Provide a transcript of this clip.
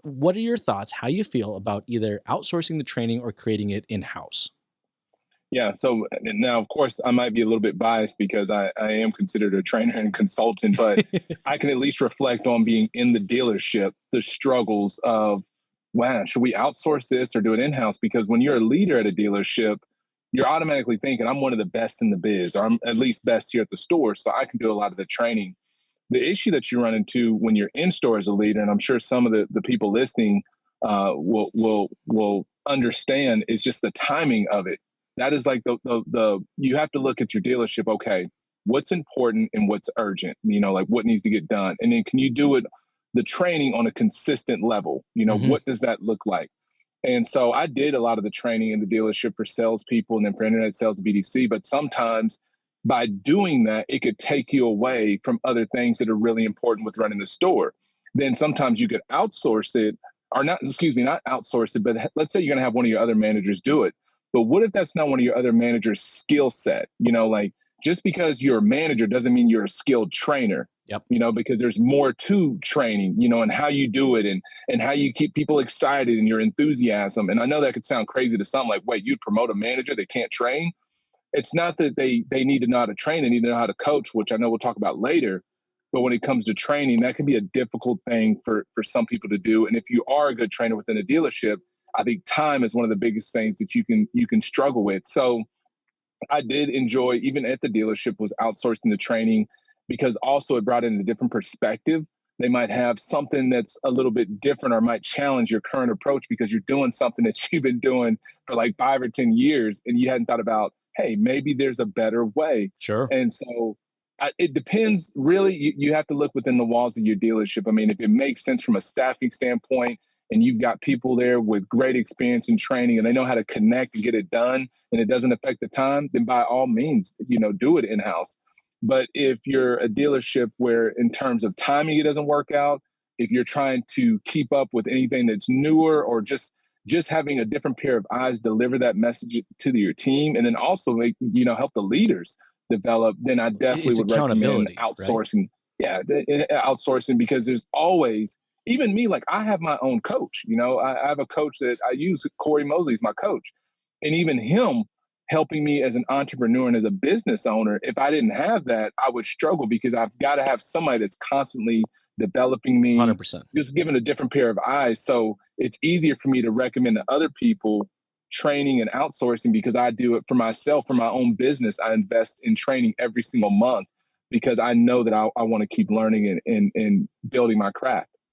what are your thoughts? How you feel about either outsourcing the training or creating it in-house? Yeah. So now, of course, I might be a little bit biased because I am considered a trainer and consultant, but I can at least reflect on being in the dealership, the struggles of, wow, should we outsource this or do it in-house? Because when you're a leader at a dealership, you're automatically thinking, I'm one of the best in the biz, or I'm at least best here at the store, so I can do a lot of the training. The issue that you run into when you're in store as a leader, and I'm sure some of the people listening will understand, is just the timing of it. That is like the you have to look at your dealership. Okay, what's important and what's urgent? Like what needs to get done, and then can you do it the training on a consistent level? Hmm. What does that look like? And so I did a lot of the training in the dealership for salespeople and then for internet sales BDC. But sometimes by doing that, it could take you away from other things that are really important with running the store. Then sometimes you could outsource it, or not, excuse me, not outsource it, but let's say you're going to have one of your other managers do it. But what if that's not one of your other managers' skill set? Like just because you're a manager doesn't mean you're a skilled trainer. Yep. Because there's more to training, and how you do it and how you keep people excited and your enthusiasm. And I know that could sound crazy to some, like, wait, you'd promote a manager that can't train? It's not that they need to know how to train, they need to know how to coach, which I know we'll talk about later. But when it comes to training, that can be a difficult thing for some people to do. And if you are a good trainer within a dealership, I think time is one of the biggest things that you can struggle with. So I did enjoy, even at the dealership, was outsourcing the training, because also it brought in a different perspective. They might have something that's a little bit different or might challenge your current approach because you're doing something that you've been doing for like 5 or 10 years and you hadn't thought about, hey, maybe there's a better way. Sure. And so it depends, really. You have to look within the walls of your dealership. I mean, if it makes sense from a staffing standpoint and you've got people there with great experience and training and they know how to connect and get it done and it doesn't affect the time, then by all means, do it in-house. But if you're a dealership where in terms of timing, it doesn't work out, if you're trying to keep up with anything that's newer or just having a different pair of eyes deliver that message to your team and then also help the leaders develop, then I definitely It's would recommend accountability, right? outsourcing. Yeah, outsourcing, because there's always, even me, like I have my own coach. I have a coach that I use. Corey Mosley is my coach, and even him helping me as an entrepreneur and as a business owner. If I didn't have that, I would struggle because I've got to have somebody that's constantly developing me, 100%. just given a different pair of eyes. So it's easier for me to recommend to other people training and outsourcing because I do it for myself, for my own business. I invest in training every single month because I know that I want to keep learning and building my craft.